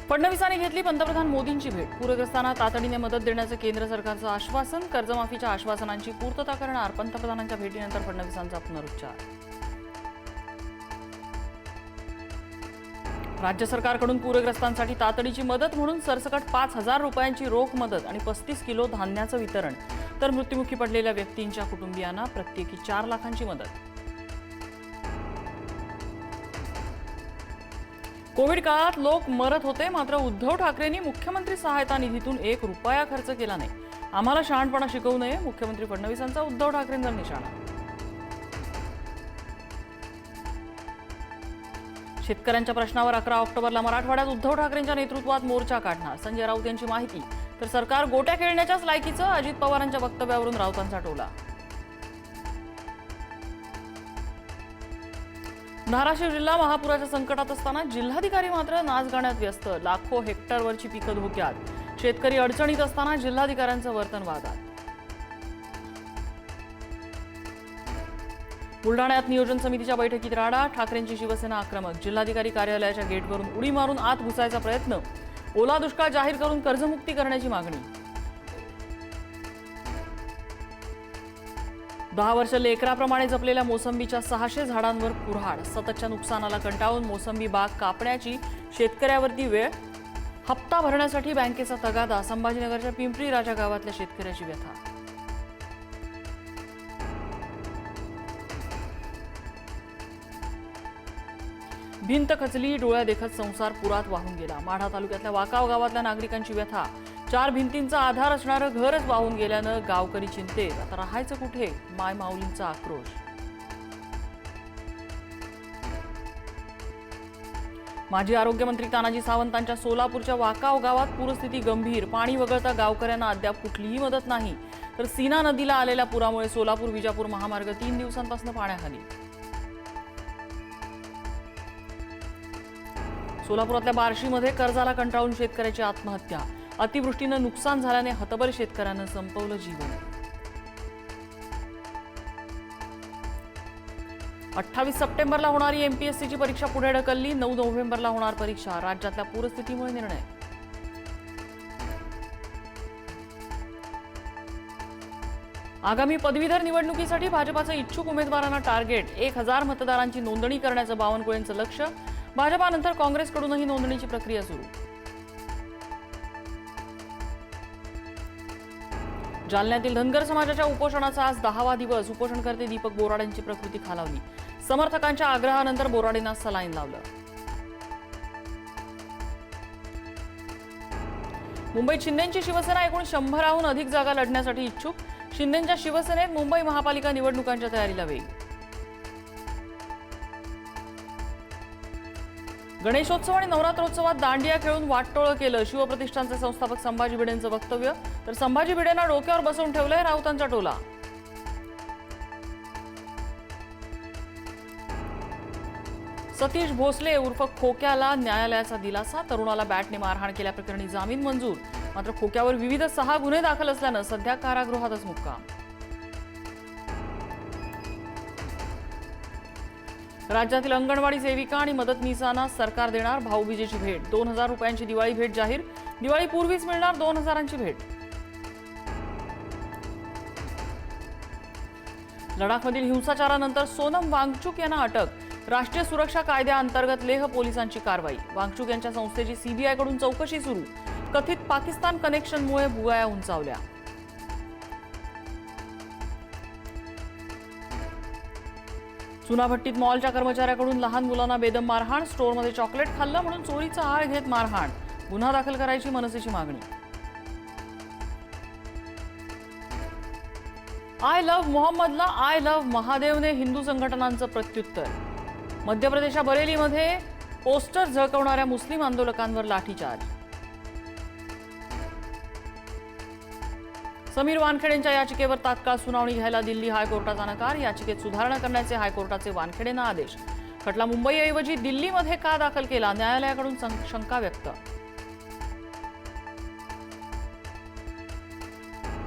फडणवीसांनी घेतली पंतप्रधान मोदींची भेट। पूरग्रस्तांना तातडीने मदत देण्याचं केंद्र सरकारचं आश्वासन। कर्जमाफीच्या आश्वासनांची पूर्तता करणार। पंतप्रधानांच्या भेटीनंतर फडणवीसांचा पुनरुच्चार। राज्य सरकारकडून पूरग्रस्तांसाठी तातडीची मदत म्हणून सरसकट 5,000 रुपयांची रोख मदत आणि 35 किलो धान्याचं वितरण, तर मृत्युमुखी पडलेल्या व्यक्तींच्या कुटुंबियांना प्रत्येकी 4 लाखांची मदत। कोविड काळात लोक मरत होते, मात्र उद्धव ठाकरेंनी मुख्यमंत्री सहायता निधीतून 1 रुपया खर्च केला नाही। आम्हाला शहाणपणा शिकवू नये, मुख्यमंत्री फडणवीसांचा उद्धव ठाकरेंवर निशाणा। शेतकऱ्यांच्या प्रश्नावर 11 ऑक्टोबरला मराठवाड्यात उद्धव ठाकरेंच्या नेतृत्वात मोर्चा काढणार। संजय राऊत यांची माहिती। तर सरकार गोट्या खेळण्याच्याच लायकीचं, अजित पवारांच्या वक्तव्यावरून राऊतांचा टोला। धाराशिव जिल्हा महापुराच्या संकटात असताना जिल्हाधिकारी मात्र नाचगाण्यात व्यस्त। लाखो हेक्टरवरची पिकं धोक्यात। शेतकरी अडचणीत असताना जिल्हाधिकाऱ्यांचं वर्तन वादात। बुलढाण्यात नियोजन समितीच्या बैठकीत राडा। ठाकरेंची शिवसेना आक्रमक। जिल्हाधिकारी कार्यालयाच्या गेटवरून उडी मारून आत घुसायचा प्रयत्न। ओला दुष्काळ जाहीर करून कर्जमुक्ती करण्याची मागणी। 10 वर्ष लेकराप्रमाणे जपलेल्या मोसंबीच्या 600 झाडांवर कुऱ्हाड। सततच्या नुकसानाला कंटाळून मोसंबी बाग कापण्याची शेतकऱ्यावरती वेळ। हप्ता भरण्यासाठी बँकेचा तगादा। संभाजीनगरच्या पिंपरी राजा गावातल्या शेतकऱ्याची व्यथा। भिंत खचली, डोळ्या देखत संसार पुरात वाहून गेला। माढा तालुक्यातल्या वाकाव गावातल्या नागरिकांची व्यथा। 4 भिंतींचा आधार असणारं घरच वाहून गेल्यानं गावकरी चिंतेत। आता राहायचं कुठे? माय माऊलींचा आक्रोश। माजी आरोग्यमंत्री तानाजी सावंतांच्या सोलापूरच्या वाकाव गावात पूरस्थिती गंभीर। पाणी वगळता गावकऱ्यांना अद्याप कुठलीही मदत नाही। तर सीना नदीला आलेल्या पुरामुळे सोलापूर विजापूर महामार्ग 3 दिवसांपासून पाण्याखाली। सोलापुरातल्या बार्शीमध्ये कर्जाला कंटाळून शेतकऱ्याची आत्महत्या। अतिवृष्टीनं नुकसान झाल्याने हतबल शेतकऱ्यानं संपवलं जीवन। 28 सप्टेंबरला होणारी एमपीएससीची परीक्षा पुढे ढकलली। 9 नोव्हेंबरला होणार परीक्षा। राज्यातल्या पूरस्थितीमुळे निर्णय। आगामी पदवीधर निवडणुकीसाठी भाजपाचं इच्छुक उमेदवारांना टार्गेट। 1000 मतदारांची नोंदणी करण्याचं बावनकुळेंचं लक्ष्य। भाजपानंतर काँग्रेसकडूनही नोंदणीची प्रक्रिया सुरू। जालन्यातील धनगर समाजाच्या उपोषणाचा आज 10वा दिवस। उपोषणकर्ते दीपक बोराडेंची प्रकृती खालावली। समर्थकांच्या आग्रहानंतर बोराडेंना सलाईन लावलं। मुंबईत शिंदेंची शिवसेना एकूण 100हून अधिक जागा लढण्यासाठी इच्छुक। शिंदेंच्या शिवसेनेत मुंबई महापालिका निवडणुकांच्या तयारीला वेग। गणेशोत्सव आणि नवरात्रोत्सवात दांडिया खेळून वाटोळं केलं। शिवप्रतिष्ठानचे संस्थापक संभाजी भिडेंचं वक्तव्य। तर संभाजी भिडेंना डोक्यावर बसवून ठेवलंय, राऊतांचा टोला। सतीश भोसले उर्फ खोक्याला न्यायालयाचा दिलासा। तरुणाला बॅटने मारहाण केल्याप्रकरणी जामीन मंजूर। मात्र खोक्यावर विविध 6 गुन्हे दाखल असल्यानं सध्या कारागृहातच मुक्काम। राज्यातील अंगणवाडी सेविका आणि मदतनीसांना सरकार देणार भाऊबीजेची भेट। 2000 रुपयांची दिवाळी भेट जाहीर। दिवाळीपूर्वीच मिळणार 2000ची भेट। लडाखमधील हिंसाचारानंतर सोनम वांगचुक यांना अटक। राष्ट्रीय सुरक्षा कायद्याअंतर्गत लेह पोलिसांची कारवाई। वांगचुक यांच्या संस्थेची सीबीआयकडून चौकशी सुरू। कथित पाकिस्तान कनेक्शनमुळे बुगाया उंचावल्या। चुनाभट्टीत मॉलच्या कर्मचाऱ्याकडून लहान मुलांना बेदम मारहाण। स्टोअरमध्ये चॉकलेट खाल्लं म्हणून चोरीचा आळ घेत मारहाण। गुन्हा दाखल करायची मनसेची मागणी। आय लव्ह मोहम्मदला आय लव्ह महादेवने हिंदू संघटनांचं प्रत्युत्तर। मध्य प्रदेशच्या बरेलीमध्ये पोस्टर झळकवणाऱ्या मुस्लिम आंदोलकांवर लाठीचार्ज। समीर वानखेडेंच्या याचिकेवर तात्काळ सुनावणी घ्यायला दिल्ली हायकोर्टाचा नकार। याचिकेत सुधारणा करण्याचे हायकोर्टाचे वानखेडेंना आदेश। खटला मुंबईऐवजी दिल्लीमध्ये का दाखल केला? न्यायालयाकडून शंका व्यक्त।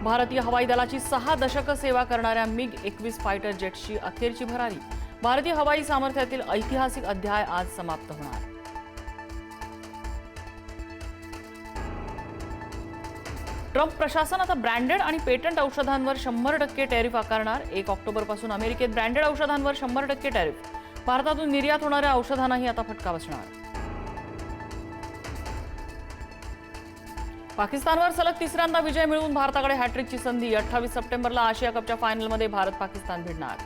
भारतीय हवाई दलाची 6 दशकं सेवा करणाऱ्या MiG-21 फायटर जेट्सची अखेरची भरारी। भारतीय हवाई सामर्थ्यातील ऐतिहासिक अध्याय आज समाप्त होणार। ट्रम्प प्रशासन आता ब्रँडेड आणि पेटंट औषधांवर 100% टॅरिफ आकारणार. 1 ऑक्टोबरपासून अमेरिकेत ब्रँडेड औषधांवर 100% टॅरिफ. भारतातून निर्यात होणाऱ्या औषधांनाही आता फटका बसणार. पाकिस्तानवर सलग तिसऱ्यांदा विजय मिळवून भारताकडे हॅट्रिकची संधी. 28 सप्टेंबरला आशिया कपच्या फायनलमध्ये भारत पाकिस्तान भिडणार.